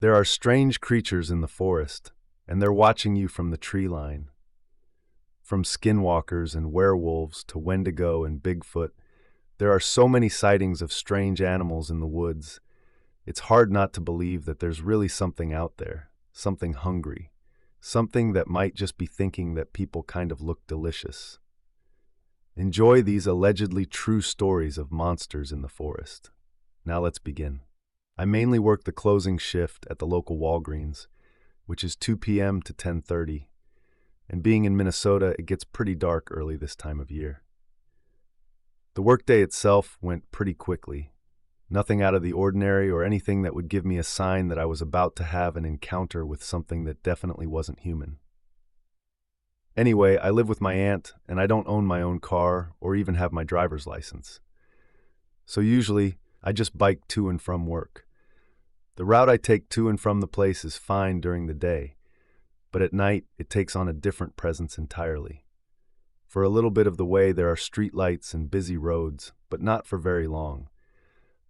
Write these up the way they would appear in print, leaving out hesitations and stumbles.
There are strange creatures in the forest, and they're watching you from the tree line. From skinwalkers and werewolves to Wendigo and Bigfoot, there are so many sightings of strange animals in the woods. It's hard not to believe that there's really something out there, something hungry, something that might just be thinking that people kind of look delicious. Enjoy these allegedly true stories of monsters in the forest. Now let's begin. I mainly work the closing shift at the local Walgreens, which is 2 p.m. to 10:30, and being in Minnesota, it gets pretty dark early this time of year. The workday itself went pretty quickly. Nothing out of the ordinary or anything that would give me a sign that I was about to have an encounter with something that definitely wasn't human. Anyway, I live with my aunt, and I don't own my own car or even have my driver's license. So usually, I just bike to and from work. The route I take to and from the place is fine during the day, but at night it takes on a different presence entirely. For a little bit of the way there are street lights and busy roads, but not for very long.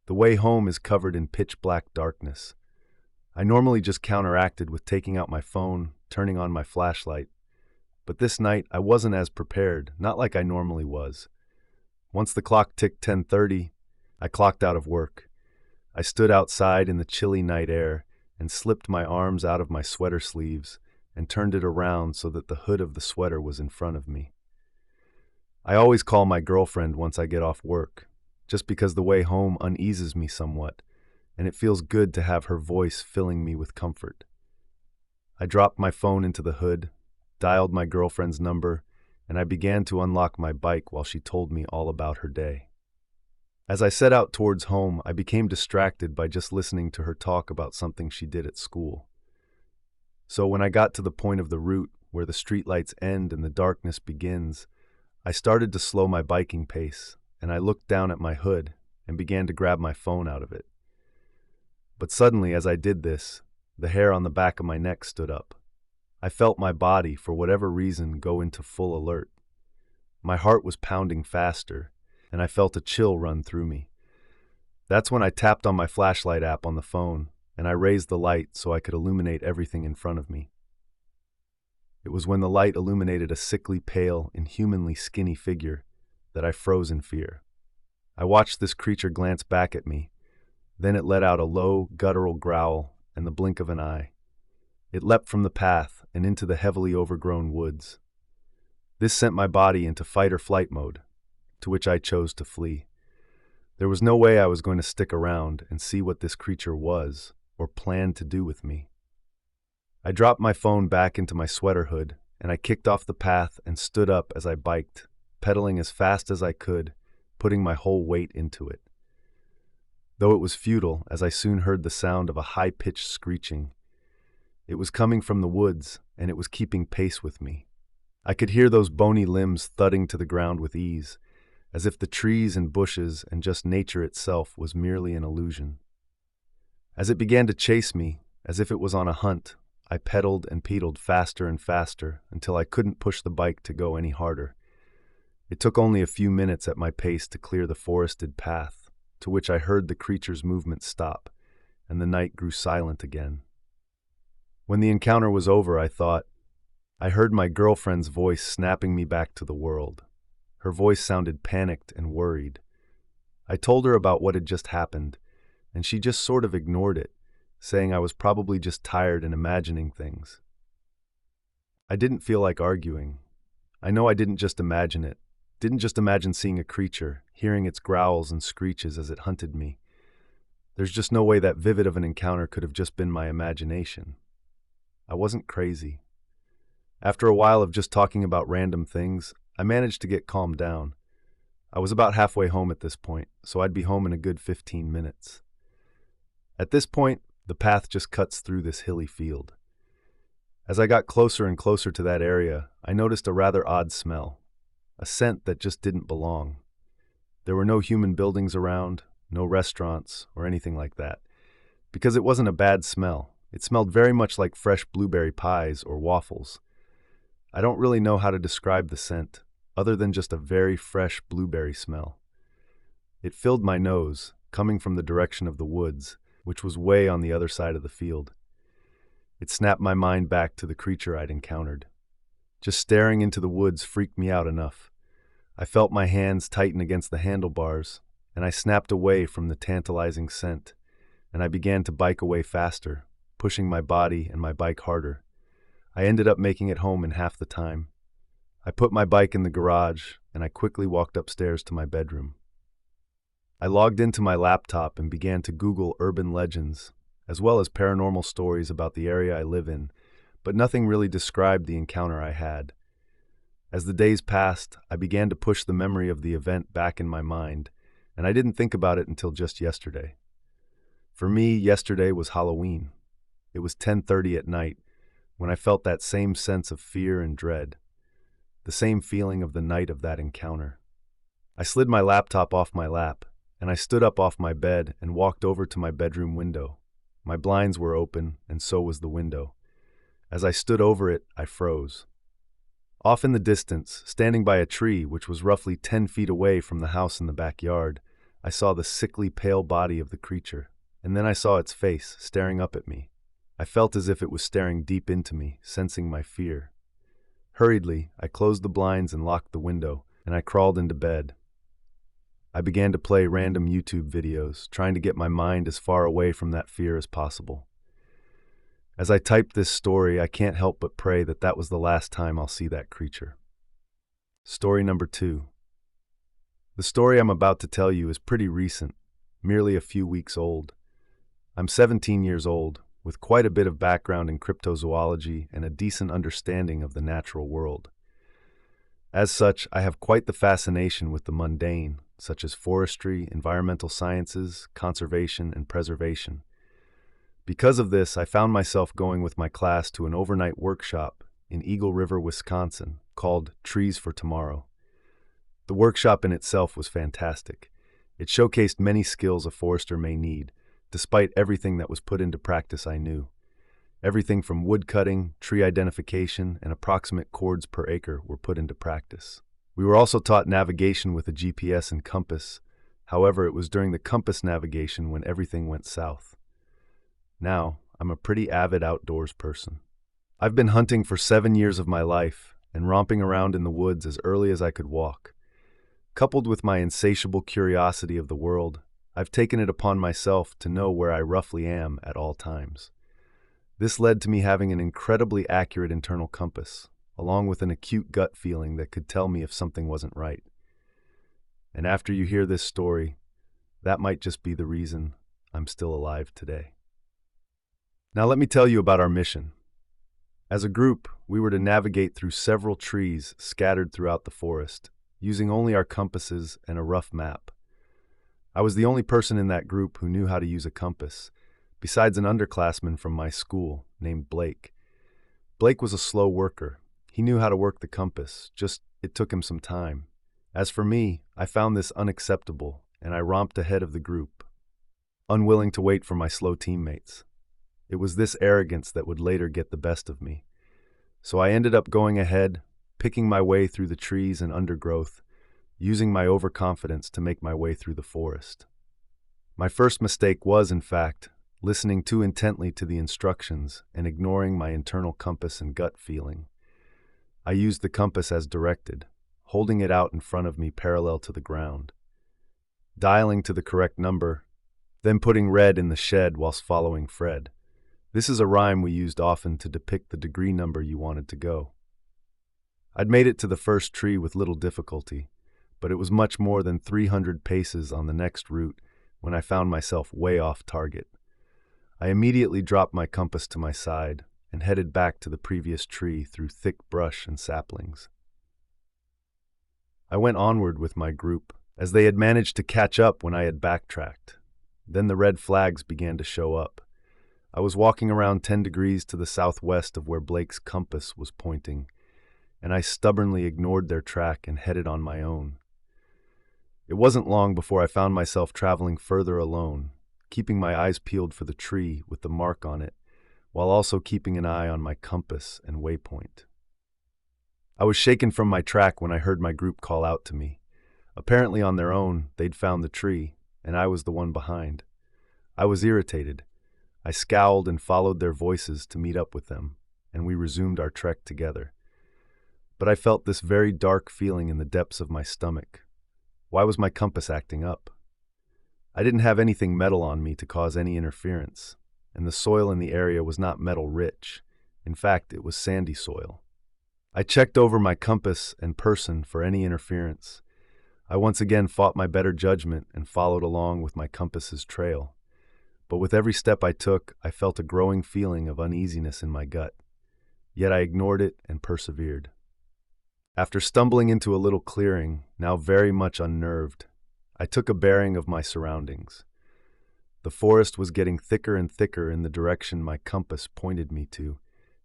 The way home is covered in pitch black darkness. I normally just counteracted with taking out my phone, turning on my flashlight, but this night I wasn't as prepared, not like I normally was. Once the clock ticked 10:30, I clocked out of work. I stood outside in the chilly night air and slipped my arms out of my sweater sleeves and turned it around so that the hood of the sweater was in front of me. I always call my girlfriend once I get off work, just because the way home uneases me somewhat, and it feels good to have her voice filling me with comfort. I dropped my phone into the hood, dialed my girlfriend's number, and I began to unlock my bike while she told me all about her day. As I set out towards home, I became distracted by just listening to her talk about something she did at school. So when I got to the point of the route where the streetlights end and the darkness begins, I started to slow my biking pace, and I looked down at my hood and began to grab my phone out of it. But suddenly, as I did this, the hair on the back of my neck stood up. I felt my body, for whatever reason, go into full alert. My heart was pounding faster, and I felt a chill run through me. That's when I tapped on my flashlight app on the phone, and I raised the light so I could illuminate everything in front of me. It was when the light illuminated a sickly pale, inhumanly skinny figure that I froze in fear. I watched this creature glance back at me. Then it let out a low, guttural growl and the blink of an eye. It leapt from the path and into the heavily overgrown woods. This sent my body into fight-or-flight mode, to which I chose to flee. There was no way I was going to stick around and see what this creature was or planned to do with me. I dropped my phone back into my sweater hood, and I kicked off the path and stood up as I biked, pedaling as fast as I could, putting my whole weight into it. Though it was futile, as I soon heard the sound of a high-pitched screeching. It was coming from the woods, and it was keeping pace with me. I could hear those bony limbs thudding to the ground with ease, as if the trees and bushes and just nature itself was merely an illusion. As it began to chase me, as if it was on a hunt, I pedaled and pedaled faster and faster until I couldn't push the bike to go any harder. It took only a few minutes at my pace to clear the forested path, to which I heard the creature's movement stop, and the night grew silent again. When the encounter was over, I thought, I heard my girlfriend's voice snapping me back to the world. Her voice sounded panicked and worried. I told her about what had just happened, and she just sort of ignored it, saying I was probably just tired and imagining things. I didn't feel like arguing. I know I didn't just imagine it. Didn't just imagine seeing a creature, hearing its growls and screeches as it hunted me. There's just no way that vivid of an encounter could have just been my imagination. I wasn't crazy. After a while of just talking about random things, I managed to get calmed down. I was about halfway home at this point, so I'd be home in a good 15 minutes. At this point, the path just cuts through this hilly field. As I got closer and closer to that area, I noticed a rather odd smell, a scent that just didn't belong. There were no human buildings around, no restaurants, or anything like that. Because it wasn't a bad smell, it smelled very much like fresh blueberry pies or waffles. I don't really know how to describe the scent, other than just a very fresh blueberry smell. It filled my nose, coming from the direction of the woods, which was way on the other side of the field. It snapped my mind back to the creature I'd encountered. Just staring into the woods freaked me out enough. I felt my hands tighten against the handlebars, and I snapped away from the tantalizing scent, and I began to bike away faster, pushing my body and my bike harder. I ended up making it home in half the time. I put my bike in the garage, and I quickly walked upstairs to my bedroom. I logged into my laptop and began to Google urban legends, as well as paranormal stories about the area I live in, but nothing really described the encounter I had. As the days passed, I began to push the memory of the event back in my mind, and I didn't think about it until just yesterday. For me, yesterday was Halloween. It was 10:30 at night when I felt that same sense of fear and dread, the same feeling of the night of that encounter. I slid my laptop off my lap, and I stood up off my bed and walked over to my bedroom window. My blinds were open, and so was the window. As I stood over it, I froze. Off in the distance, standing by a tree which was roughly 10 feet away from the house in the backyard, I saw the sickly pale body of the creature, and then I saw its face staring up at me. I felt as if it was staring deep into me, sensing my fear. Hurriedly, I closed the blinds and locked the window, and I crawled into bed. I began to play random YouTube videos, trying to get my mind as far away from that fear as possible. As I typed this story, I can't help but pray that that was the last time I'll see that creature. Story number 2. The story I'm about to tell you is pretty recent, merely a few weeks old. I'm 17 years old, with quite a bit of background in cryptozoology and a decent understanding of the natural world. As such, I have quite the fascination with the mundane, such as forestry, environmental sciences, conservation, and preservation. Because of this, I found myself going with my class to an overnight workshop in Eagle River, Wisconsin, called Trees for Tomorrow. The workshop in itself was fantastic. It showcased many skills a forester may need, despite everything that was put into practice I knew. Everything from wood cutting, tree identification, and approximate cords per acre were put into practice. We were also taught navigation with a GPS and compass. However, it was during the compass navigation when everything went south. Now, I'm a pretty avid outdoors person. I've been hunting for 7 years of my life and romping around in the woods as early as I could walk. Coupled with my insatiable curiosity of the world, I've taken it upon myself to know where I roughly am at all times. This led to me having an incredibly accurate internal compass, along with an acute gut feeling that could tell me if something wasn't right. And after you hear this story, that might just be the reason I'm still alive today. Now let me tell you about our mission. As a group, we were to navigate through several trees scattered throughout the forest, using only our compasses and a rough map. I was the only person in that group who knew how to use a compass, besides an underclassman from my school named Blake. Blake was a slow worker. He knew how to work the compass, just it took him some time. As for me, I found this unacceptable, and I romped ahead of the group, unwilling to wait for my slow teammates. It was this arrogance that would later get the best of me. So I ended up going ahead, picking my way through the trees and undergrowth, using my overconfidence to make my way through the forest. My first mistake was, in fact, listening too intently to the instructions and ignoring my internal compass and gut feeling. I used the compass as directed, holding it out in front of me parallel to the ground, dialing to the correct number, then putting red in the shed whilst following Fred. This is a rhyme we used often to depict the degree number you wanted to go. I'd made it to the first tree with little difficulty, but it was much more than 300 paces on the next route when I found myself way off target. I immediately dropped my compass to my side and headed back to the previous tree through thick brush and saplings. I went onward with my group, as they had managed to catch up when I had backtracked. Then the red flags began to show up. I was walking around 10 degrees to the southwest of where Blake's compass was pointing, and I stubbornly ignored their track and headed on my own. It wasn't long before I found myself traveling further alone, keeping my eyes peeled for the tree with the mark on it, while also keeping an eye on my compass and waypoint. I was shaken from my track when I heard my group call out to me. Apparently on their own, they'd found the tree, and I was the one behind. I was irritated. I scowled and followed their voices to meet up with them, and we resumed our trek together. But I felt this very dark feeling in the depths of my stomach. Why was my compass acting up? I didn't have anything metal on me to cause any interference, and the soil in the area was not metal-rich. In fact, it was sandy soil. I checked over my compass and person for any interference. I once again fought my better judgment and followed along with my compass's trail. But with every step I took, I felt a growing feeling of uneasiness in my gut. Yet I ignored it and persevered. After stumbling into a little clearing, now very much unnerved, I took a bearing of my surroundings. The forest was getting thicker and thicker in the direction my compass pointed me to,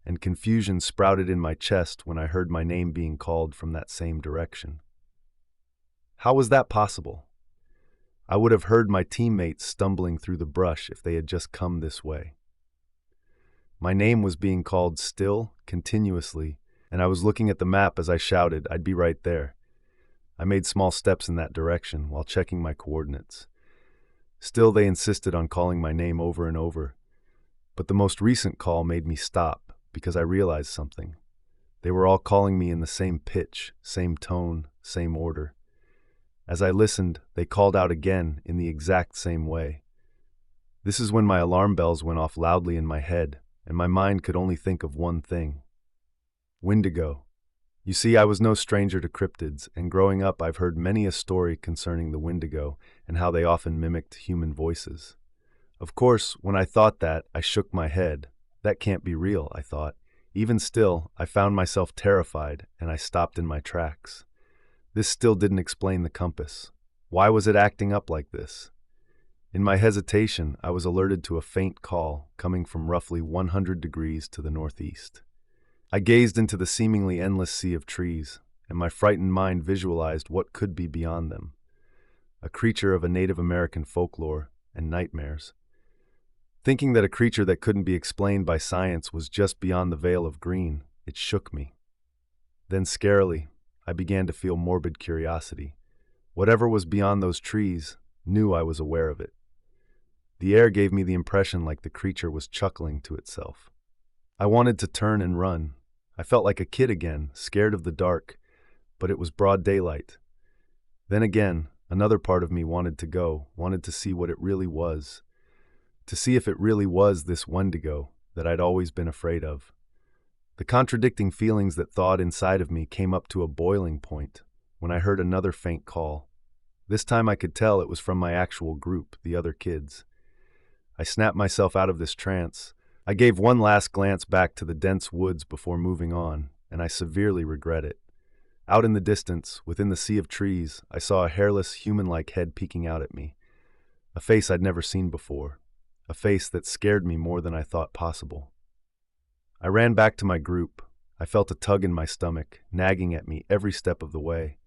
and confusion sprouted in my chest when I heard my name being called from that same direction. How was that possible? I would have heard my teammates stumbling through the brush if they had just come this way. My name was being called still, continuously, and I was looking at the map as I shouted, I'd be right there. I made small steps in that direction while checking my coordinates. Still, they insisted on calling my name over and over. But the most recent call made me stop because I realized something. They were all calling me in the same pitch, same tone, same order. As I listened, they called out again in the exact same way. This is when my alarm bells went off loudly in my head, and my mind could only think of one thing. Wendigo. You see, I was no stranger to cryptids, and growing up I've heard many a story concerning the Wendigo and how they often mimicked human voices. Of course, when I thought that, I shook my head. That can't be real, I thought. Even still, I found myself terrified, and I stopped in my tracks. This still didn't explain the compass. Why was it acting up like this? In my hesitation, I was alerted to a faint call coming from roughly 100 degrees to the northeast. I gazed into the seemingly endless sea of trees, and my frightened mind visualized what could be beyond them. A creature of a Native American folklore and nightmares. Thinking that a creature that couldn't be explained by science was just beyond the veil of green, it shook me. Then scarily, I began to feel morbid curiosity. Whatever was beyond those trees knew I was aware of it. The air gave me the impression like the creature was chuckling to itself. I wanted to turn and run. I felt like a kid again, scared of the dark, but it was broad daylight. Then again, another part of me wanted to go, wanted to see what it really was, to see if it really was this Wendigo that I'd always been afraid of. The contradicting feelings that thawed inside of me came up to a boiling point when I heard another faint call. This time I could tell it was from my actual group, the other kids. I snapped myself out of this trance. I gave one last glance back to the dense woods before moving on, and I severely regret it. Out in the distance, within the sea of trees, I saw a hairless, human-like head peeking out at me. A face I'd never seen before. A face that scared me more than I thought possible. I ran back to my group. I felt a tug in my stomach, nagging at me every step of the way.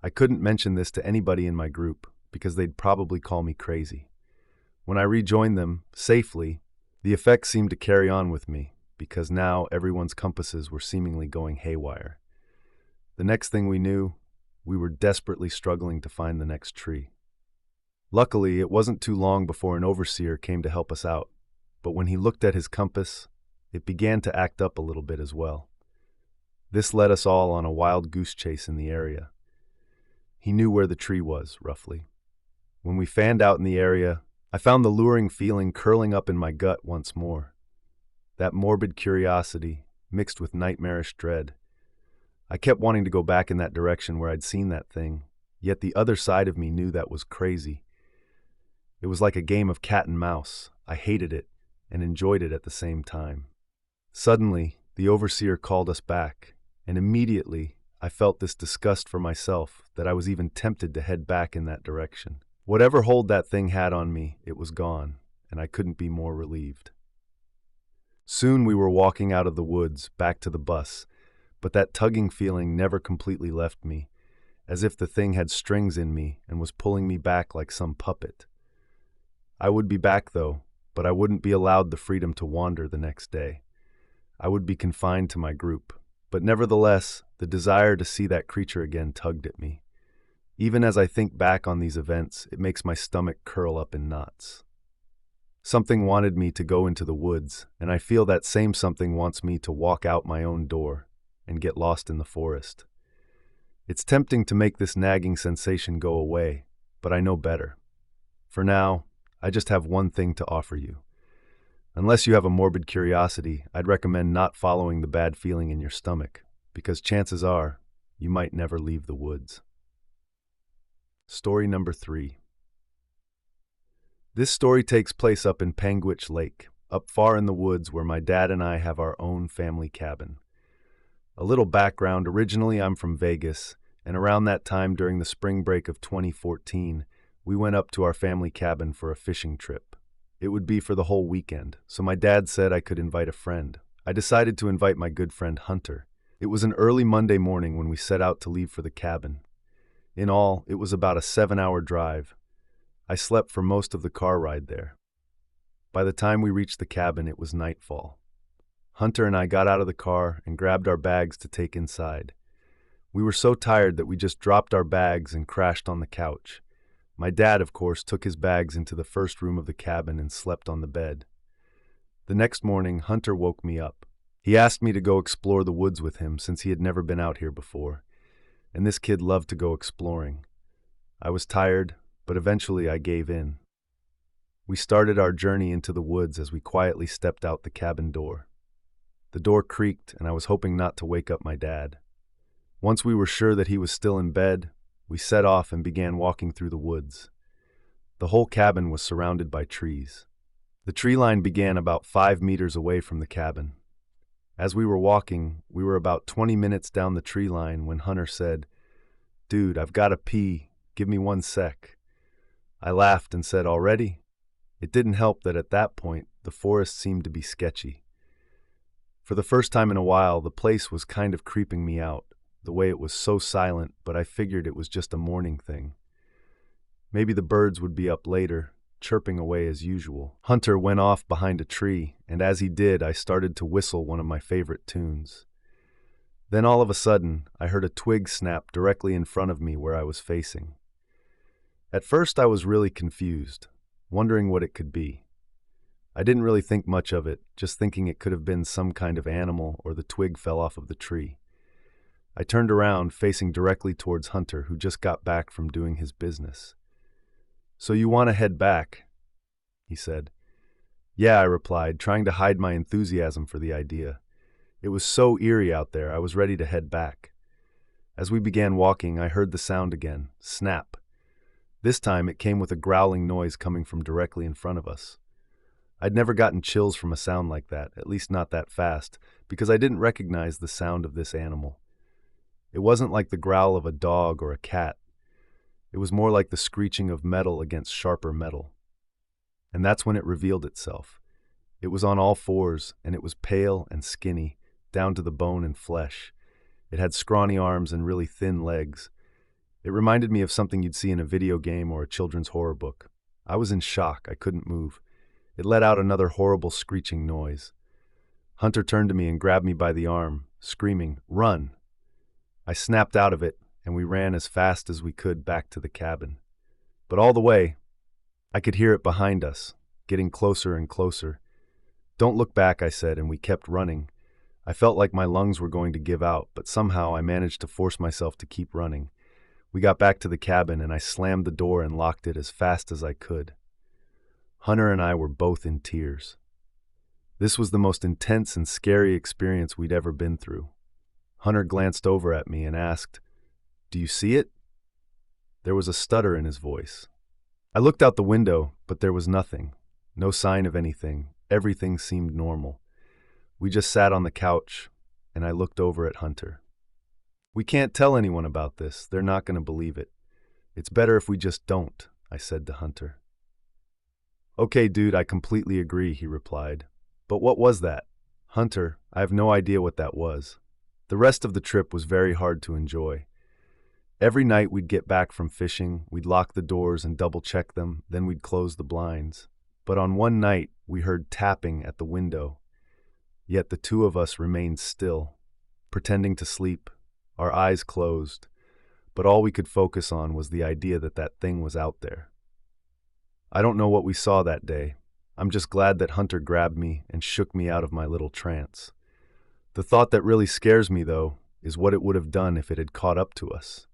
I couldn't mention this to anybody in my group, because they'd probably call me crazy. When I rejoined them, safely, the effect seemed to carry on with me, because now everyone's compasses were seemingly going haywire. The next thing we knew, we were desperately struggling to find the next tree. Luckily, it wasn't too long before an overseer came to help us out, but when he looked at his compass, it began to act up a little bit as well. This led us all on a wild goose chase in the area. He knew where the tree was, roughly. When we fanned out in the area, I found the luring feeling curling up in my gut once more. That morbid curiosity, mixed with nightmarish dread. I kept wanting to go back in that direction where I'd seen that thing, yet the other side of me knew that was crazy. It was like a game of cat and mouse. I hated it and enjoyed it at the same time. Suddenly, the overseer called us back, and immediately I felt this disgust for myself that I was even tempted to head back in that direction. Whatever hold that thing had on me, it was gone, and I couldn't be more relieved. Soon we were walking out of the woods, back to the bus, but that tugging feeling never completely left me, as if the thing had strings in me and was pulling me back like some puppet. I would be back, though, but I wouldn't be allowed the freedom to wander the next day. I would be confined to my group, but nevertheless, the desire to see that creature again tugged at me. Even as I think back on these events, it makes my stomach curl up in knots. Something wanted me to go into the woods, and I feel that same something wants me to walk out my own door and get lost in the forest. It's tempting to make this nagging sensation go away, but I know better. For now, I just have one thing to offer you. Unless you have a morbid curiosity, I'd recommend not following the bad feeling in your stomach, because chances are you might never leave the woods. Story number 3. This story takes place up in Panguitch Lake, up far in the woods where my dad and I have our own family cabin. A little background: originally I'm from Vegas, and around that time during the spring break of 2014, we went up to our family cabin for a fishing trip. It would be for the whole weekend, so my dad said I could invite a friend. I decided to invite my good friend Hunter. It was an early Monday morning when we set out to leave for the cabin. In all, it was about a 7-hour drive. I slept for most of the car ride there. By the time we reached the cabin, it was nightfall. Hunter and I got out of the car and grabbed our bags to take inside. We were so tired that we just dropped our bags and crashed on the couch. My dad, of course, took his bags into the first room of the cabin and slept on the bed. The next morning, Hunter woke me up. He asked me to go explore the woods with him since he had never been out here before, and this kid loved to go exploring. I was tired, but eventually I gave in. We started our journey into the woods as we quietly stepped out the cabin door. The door creaked, and I was hoping not to wake up my dad. Once we were sure that he was still in bed, we set off and began walking through the woods. The whole cabin was surrounded by trees. The tree line began about 5 meters away from the cabin. As we were walking, we were about 20 minutes down the tree line when Hunter said, "Dude, I've got to pee. Give me 1 sec." I laughed and said, "Already?" It didn't help that at that point, the forest seemed to be sketchy. For the first time in a while, the place was kind of creeping me out, the way it was so silent, but I figured it was just a morning thing. Maybe the birds would be up later, chirping away as usual. Hunter went off behind a tree, and as he did, I started to whistle one of my favorite tunes. Then all of a sudden, I heard a twig snap directly in front of me where I was facing. At first, I was really confused, wondering what it could be. I didn't really think much of it, just thinking it could have been some kind of animal or the twig fell off of the tree. I turned around, facing directly towards Hunter, who just got back from doing his business. "So you want to head back?" he said. "Yeah," I replied, trying to hide my enthusiasm for the idea. It was so eerie out there, I was ready to head back. As we began walking, I heard the sound again, snap. This time it came with a growling noise coming from directly in front of us. I'd never gotten chills from a sound like that, at least not that fast, because I didn't recognize the sound of this animal. It wasn't like the growl of a dog or a cat. It was more like the screeching of metal against sharper metal. And that's when it revealed itself. It was on all fours, and it was pale and skinny, down to the bone and flesh. It had scrawny arms and really thin legs. It reminded me of something you'd see in a video game or a children's horror book. I was in shock. I couldn't move. It let out another horrible screeching noise. Hunter turned to me and grabbed me by the arm, screaming, "Run!" I snapped out of it, and we ran as fast as we could back to the cabin. But all the way, I could hear it behind us, getting closer and closer. "Don't look back," I said, and we kept running. I felt like my lungs were going to give out, but somehow I managed to force myself to keep running. We got back to the cabin, and I slammed the door and locked it as fast as I could. Hunter and I were both in tears. This was the most intense and scary experience we'd ever been through. Hunter glanced over at me and asked, "Do you see it?" There was a stutter in his voice. I looked out the window, but there was nothing. No sign of anything. Everything seemed normal. We just sat on the couch, and I looked over at Hunter. "We can't tell anyone about this. They're not going to believe it. It's better if we just don't," I said to Hunter. "Okay, dude, I completely agree," he replied. "But what was that?" "Hunter, I have no idea what that was." The rest of the trip was very hard to enjoy. Every night we'd get back from fishing, we'd lock the doors and double-check them, then we'd close the blinds. But on one night, we heard tapping at the window. Yet the two of us remained still, pretending to sleep, our eyes closed, but all we could focus on was the idea that that thing was out there. I don't know what we saw that day, I'm just glad that Hunter grabbed me and shook me out of my little trance. The thought that really scares me, though, is what it would have done if it had caught up to us.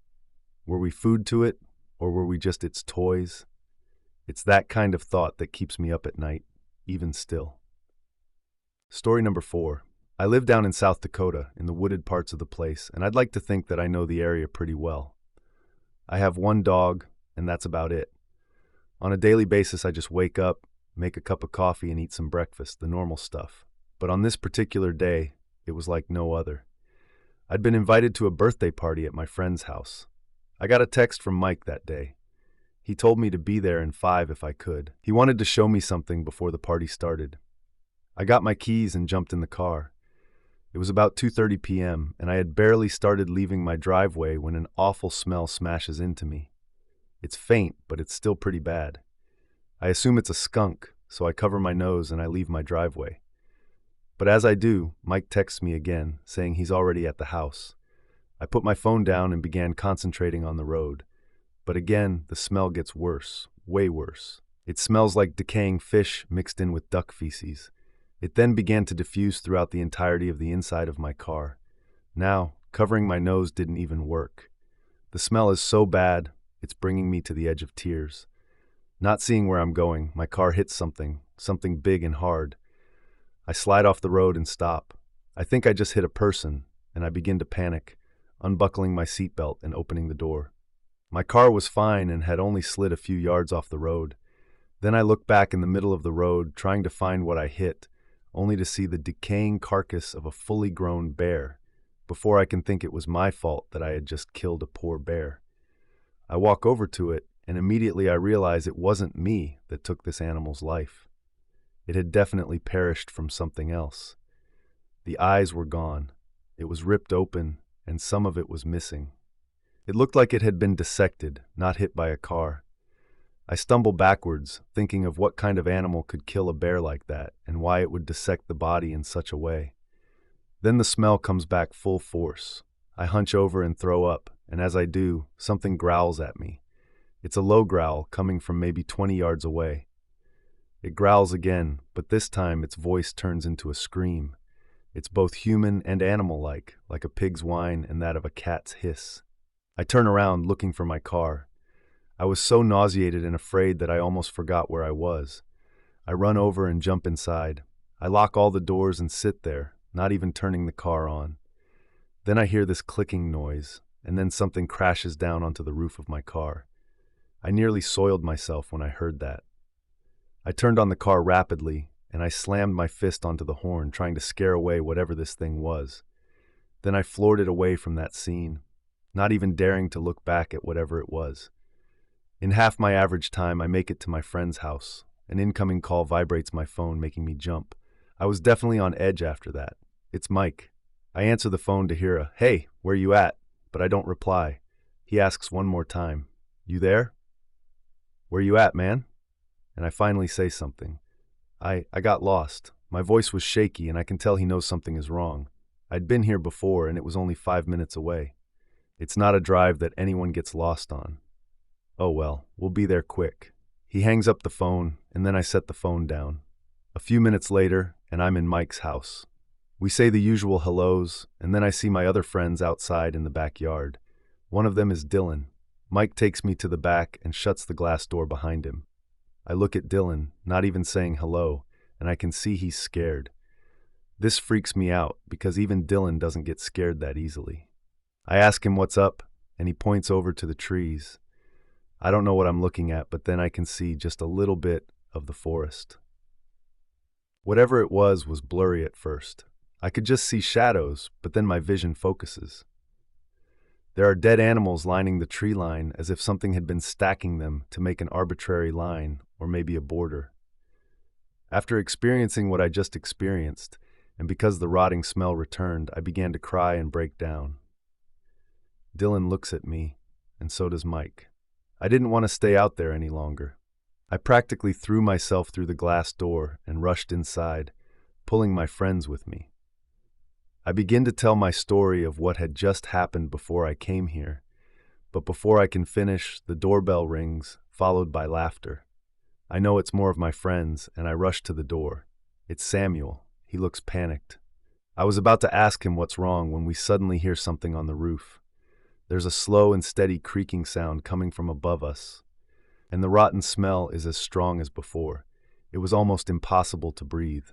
Were we food to it, or were we just its toys? It's that kind of thought that keeps me up at night, even still. Story number 4. I live down in South Dakota, in the wooded parts of the place, and I'd like to think that I know the area pretty well. I have one dog, and that's about it. On a daily basis, I just wake up, make a cup of coffee, and eat some breakfast, the normal stuff. But on this particular day, it was like no other. I'd been invited to a birthday party at my friend's house. I got a text from Mike that day. He told me to be there in 5 if I could. He wanted to show me something before the party started. I got my keys and jumped in the car. It was about 2:30 p.m., and I had barely started leaving my driveway when an awful smell smashes into me. It's faint, but it's still pretty bad. I assume it's a skunk, so I cover my nose and I leave my driveway. But as I do, Mike texts me again, saying he's already at the house. I put my phone down and began concentrating on the road. But again, the smell gets worse, way worse. It smells like decaying fish mixed in with duck feces. It then began to diffuse throughout the entirety of the inside of my car. Now, covering my nose didn't even work. The smell is so bad, it's bringing me to the edge of tears. Not seeing where I'm going, my car hits something big and hard. I slide off the road and stop. I think I just hit a person, and I begin to panic, unbuckling my seatbelt and opening the door. My car was fine and had only slid a few yards off the road. Then I look back in the middle of the road, trying to find what I hit, only to see the decaying carcass of a fully grown bear, before I can think it was my fault that I had just killed a poor bear. I walk over to it, and immediately I realize it wasn't me that took this animal's life. It had definitely perished from something else. The eyes were gone. It was ripped open, and some of it was missing. It looked like it had been dissected, not hit by a car. I stumble backwards, thinking of what kind of animal could kill a bear like that, and why it would dissect the body in such a way. Then the smell comes back full force. I hunch over and throw up, and as I do, something growls at me. It's a low growl coming from maybe 20 yards away. It growls again, but this time its voice turns into a scream. It's both human and animal-like, like a pig's whine and that of a cat's hiss. I turn around, looking for my car. I was so nauseated and afraid that I almost forgot where I was. I run over and jump inside. I lock all the doors and sit there, not even turning the car on. Then I hear this clicking noise, and then something crashes down onto the roof of my car. I nearly soiled myself when I heard that. I turned on the car rapidly, and I slammed my fist onto the horn, trying to scare away whatever this thing was. Then I floored it away from that scene, not even daring to look back at whatever it was. In half my average time, I make it to my friend's house. An incoming call vibrates my phone, making me jump. I was definitely on edge after that. It's Mike. I answer the phone to hear a, "Hey, where you at?" But I don't reply. He asks one more time, "You there? Where you at, man?" And I finally say something. I got lost. My voice was shaky, and I can tell he knows something is wrong. I'd been here before, and it was only 5 minutes away. It's not a drive that anyone gets lost on. Oh well, we'll be there quick. He hangs up the phone, and then I set the phone down. A few minutes later, and I'm in Mike's house. We say the usual hellos, and then I see my other friends outside in the backyard. One of them is Dylan. Mike takes me to the back and shuts the glass door behind him. I look at Dylan, not even saying hello, and I can see he's scared. This freaks me out, because even Dylan doesn't get scared that easily. I ask him what's up, and he points over to the trees. I don't know what I'm looking at, but then I can see just a little bit of the forest. Whatever it was blurry at first. I could just see shadows, but then my vision focuses. There are dead animals lining the tree line as if something had been stacking them to make an arbitrary line, or maybe a border. After experiencing what I just experienced, and because the rotting smell returned, I began to cry and break down. Dylan looks at me, and so does Mike. I didn't want to stay out there any longer. I practically threw myself through the glass door and rushed inside, pulling my friends with me. I begin to tell my story of what had just happened before I came here, but before I can finish, the doorbell rings, followed by laughter. I know it's more of my friends, and I rush to the door. It's Samuel. He looks panicked. I was about to ask him what's wrong when we suddenly hear something on the roof. There's a slow and steady creaking sound coming from above us, and the rotten smell is as strong as before. It was almost impossible to breathe.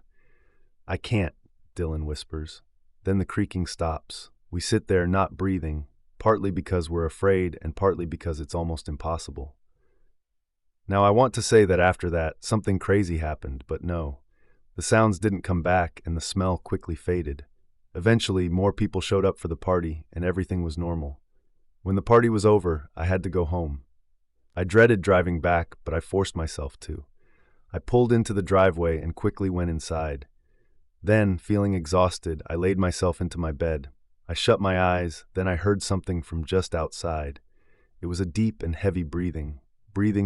"I can't," Dylan whispers. Then the creaking stops. We sit there not breathing, partly because we're afraid and partly because it's almost impossible. Now, I want to say that after that, something crazy happened, but no. The sounds didn't come back and the smell quickly faded. Eventually, more people showed up for the party and everything was normal. When the party was over, I had to go home. I dreaded driving back, but I forced myself to. I pulled into the driveway and quickly went inside. Then, feeling exhausted, I laid myself into my bed. I shut my eyes, then I heard something from just outside. It was a deep and heavy breathing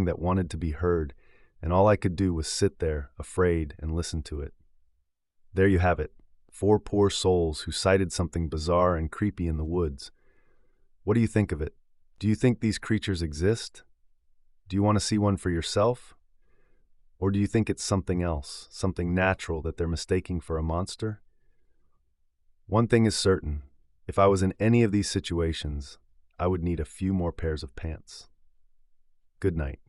that wanted to be heard, and all I could do was sit there, afraid, and listen to it. There you have it, 4 poor souls who sighted something bizarre and creepy in the woods. What do you think of it? Do you think these creatures exist? Do you want to see one for yourself? Or do you think it's something else, something natural that they're mistaking for a monster? One thing is certain, if I was in any of these situations, I would need a few more pairs of pants. Good night.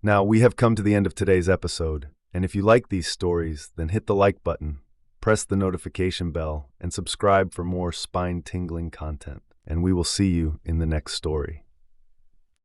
Now, we have come to the end of today's episode, and if you like these stories, then hit the like button, press the notification bell, and subscribe for more spine-tingling content. And we will see you in the next story.